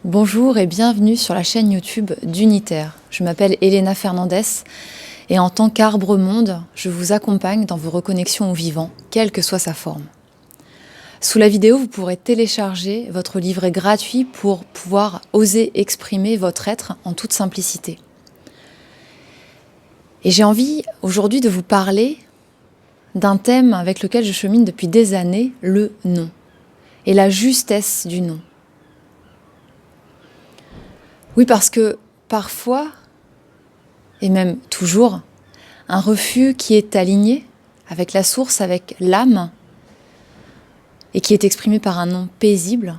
Bonjour et bienvenue sur la chaîne YouTube d'Unitaire. Je m'appelle Elena Fernandez et en tant qu'arbre monde, je vous accompagne dans vos reconnexions au vivant, quelle que soit sa forme. Sous la vidéo, vous pourrez télécharger votre livret gratuit pour pouvoir oser exprimer votre être en toute simplicité. Et j'ai envie aujourd'hui de vous parler d'un thème avec lequel je chemine depuis des années, le non, et la justesse du non. Oui, parce que parfois, et même toujours, un refus qui est aligné avec la source, avec l'âme, et qui est exprimé par un non paisible,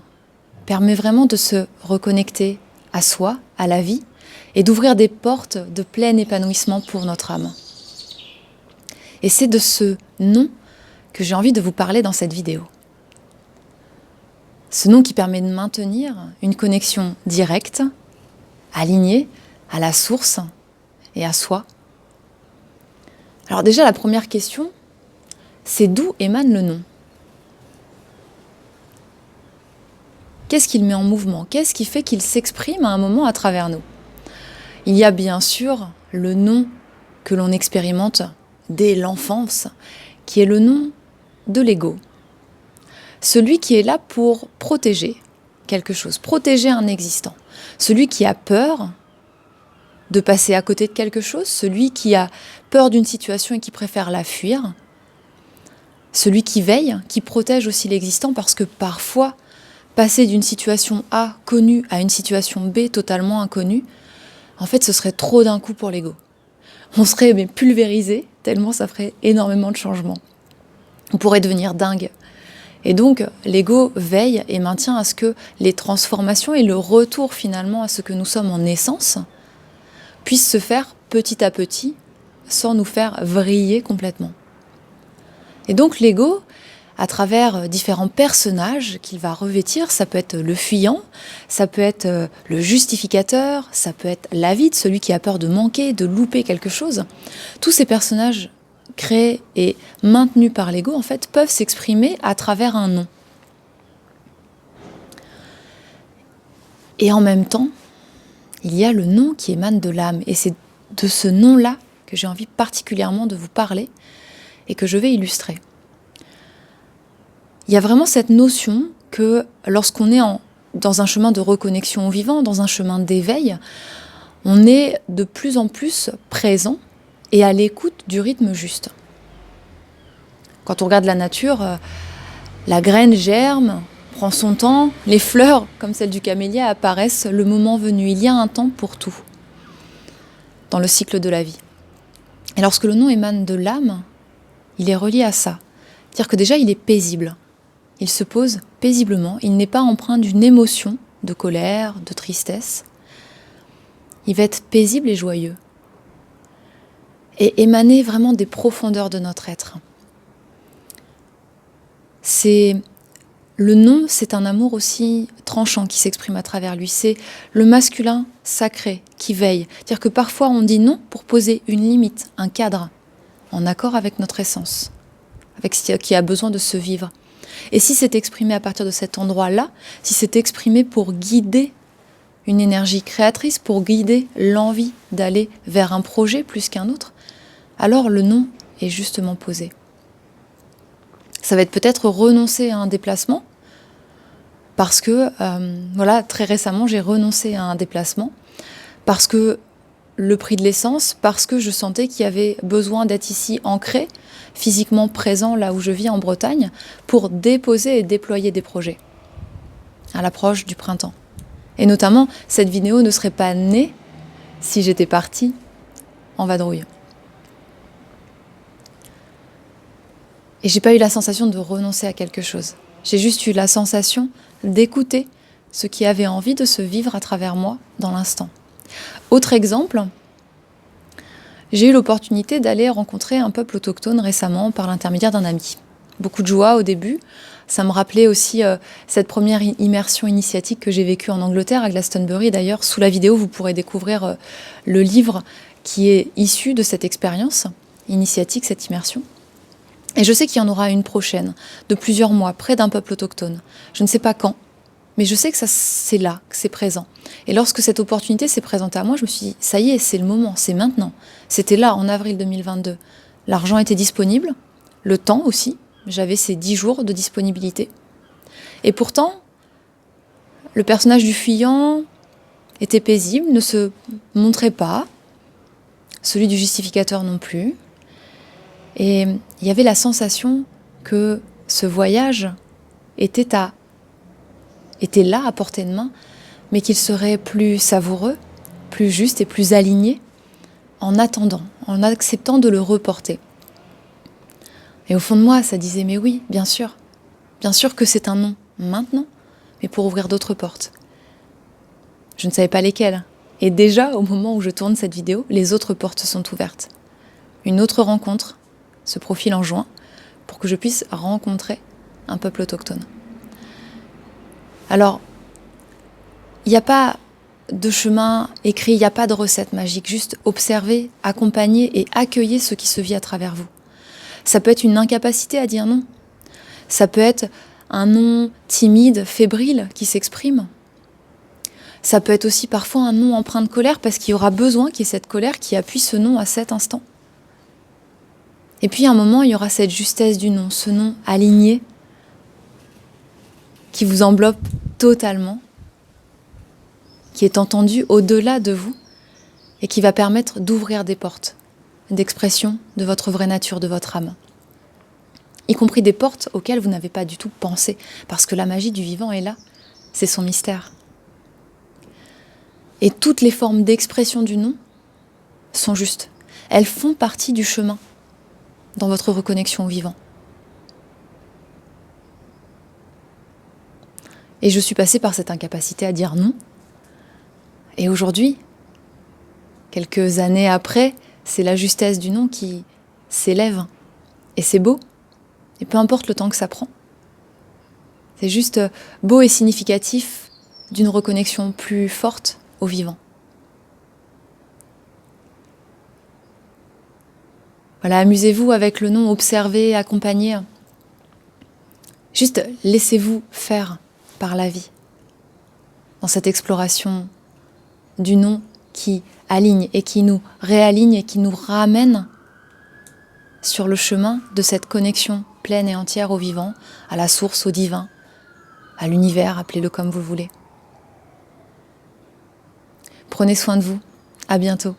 permet vraiment de se reconnecter à soi, à la vie, et d'ouvrir des portes de plein épanouissement pour notre âme. Et c'est de ce non que j'ai envie de vous parler dans cette vidéo. Ce non qui permet de maintenir une connexion directe, alignée à la source et à soi. Alors déjà, la première question, c'est d'où émane le non ? Qu'est-ce qu'il met en mouvement ? Qu'est-ce qui fait qu'il s'exprime à un moment à travers nous ? Il y a bien sûr le non que l'on expérimente dès l'enfance, qui est le non de l'ego. Celui qui est là pour protéger quelque chose, protéger un existant. Celui qui a peur de passer à côté de quelque chose, celui qui a peur d'une situation et qui préfère la fuir, celui qui veille, qui protège aussi l'existant parce que parfois, passer d'une situation A connue à une situation B totalement inconnue, en fait ce serait trop d'un coup pour l'ego. On serait pulvérisé tellement ça ferait énormément de changements. On pourrait devenir dingue. Et donc, l'ego veille et maintient à ce que les transformations et le retour finalement à ce que nous sommes en essence puissent se faire petit à petit sans nous faire vriller complètement. Et donc, l'ego, à travers différents personnages qu'il va revêtir, ça peut être le fuyant, ça peut être le justificateur, ça peut être l'avide, celui qui a peur de manquer, de louper quelque chose. Tous ces personnages créés et maintenus par l'ego, en fait, peuvent s'exprimer à travers un non. Et en même temps, il y a le non qui émane de l'âme. Et c'est de ce non-là que j'ai envie particulièrement de vous parler et que je vais illustrer. Il y a vraiment cette notion que lorsqu'on est dans un chemin de reconnexion au vivant, dans un chemin d'éveil, on est de plus en plus présent et à l'écoute du rythme juste. Quand on regarde la nature, la graine germe, prend son temps, les fleurs, comme celle du camélia, apparaissent le moment venu. Il y a un temps pour tout dans le cycle de la vie. Et lorsque le non émane de l'âme, il est relié à ça. C'est-à-dire que déjà, il est paisible. Il se pose paisiblement. Il n'est pas empreint d'une émotion de colère, de tristesse. Il va être paisible et joyeux. Et émaner vraiment des profondeurs de notre être. Le non, c'est un amour aussi tranchant qui s'exprime à travers lui. C'est le masculin sacré qui veille. C'est-à-dire que parfois on dit non pour poser une limite, un cadre, en accord avec notre essence, avec ce qui a besoin de se vivre. Et si c'est exprimé à partir de cet endroit-là, si c'est exprimé pour guider une énergie créatrice, pour guider l'envie d'aller vers un projet plus qu'un autre, alors le non est justement posé. Ça va être peut-être renoncer à un déplacement, parce que, très récemment, j'ai renoncé à un déplacement, parce que le prix de l'essence, parce que je sentais qu'il y avait besoin d'être ici ancré, physiquement présent là où je vis en Bretagne, pour déposer et déployer des projets à l'approche du printemps. Et notamment, cette vidéo ne serait pas née si j'étais partie en vadrouille. Et j'ai pas eu la sensation de renoncer à quelque chose. J'ai juste eu la sensation d'écouter ce qui avait envie de se vivre à travers moi dans l'instant. Autre exemple, j'ai eu l'opportunité d'aller rencontrer un peuple autochtone récemment par l'intermédiaire d'un ami. Beaucoup de joie au début. Ça me rappelait aussi cette première immersion initiatique que j'ai vécue en Angleterre, à Glastonbury. D'ailleurs, sous la vidéo, vous pourrez découvrir le livre qui est issu de cette expérience initiatique, cette immersion. Et je sais qu'il y en aura une prochaine, de plusieurs mois, près d'un peuple autochtone. Je ne sais pas quand, Mais je sais que ça, c'est là, que c'est présent. Et lorsque cette opportunité s'est présentée à moi, je me suis dit, ça y est, c'est le moment, c'est maintenant. C'était là, en avril 2022. L'argent était disponible, le temps aussi. J'avais ces 10 jours de disponibilité. Et pourtant, le personnage du fuyant était paisible, ne se montrait pas. Celui du justificateur non plus. Et il y avait la sensation que ce voyage était là à portée de main, mais qu'il serait plus savoureux, plus juste et plus aligné en attendant, en acceptant de le reporter. Et au fond de moi, ça disait, mais oui, bien sûr que c'est un non, maintenant, mais pour ouvrir d'autres portes. Je ne savais pas lesquelles. Et déjà, au moment où je tourne cette vidéo, les autres portes sont ouvertes. Une autre rencontre se profile en juin pour que je puisse rencontrer un peuple autochtone. Alors, il n'y a pas de chemin écrit, il n'y a pas de recette magique, juste observer, accompagner et accueillir ce qui se vit à travers vous. Ça peut être une incapacité à dire non. Ça peut être un non timide, fébrile qui s'exprime. Ça peut être aussi parfois un non empreint de colère parce qu'il y aura besoin qu'il y ait cette colère qui appuie ce non à cet instant. Et puis à un moment, il y aura cette justesse du non, ce non aligné qui vous enveloppe totalement, qui est entendu au-delà de vous et qui va permettre d'ouvrir des portes d'expression de votre vraie nature, de votre âme. Y compris des portes auxquelles vous n'avez pas du tout pensé, parce que la magie du vivant est là, c'est son mystère. Et toutes les formes d'expression du non sont justes. Elles font partie du chemin dans votre reconnexion au vivant. Et je suis passée par cette incapacité à dire non. Et aujourd'hui, quelques années après, c'est la justesse du non qui s'élève. Et c'est beau. Et peu importe le temps que ça prend. C'est juste beau et significatif d'une reconnexion plus forte au vivant. Voilà, amusez-vous avec le non, observez, accompagnez. Juste laissez-vous faire par la vie. Dans cette exploration du non qui aligne et qui nous réaligne et qui nous ramène sur le chemin de cette connexion pleine et entière au vivant, à la source, au divin, à l'univers, appelez-le comme vous le voulez. Prenez soin de vous. À bientôt.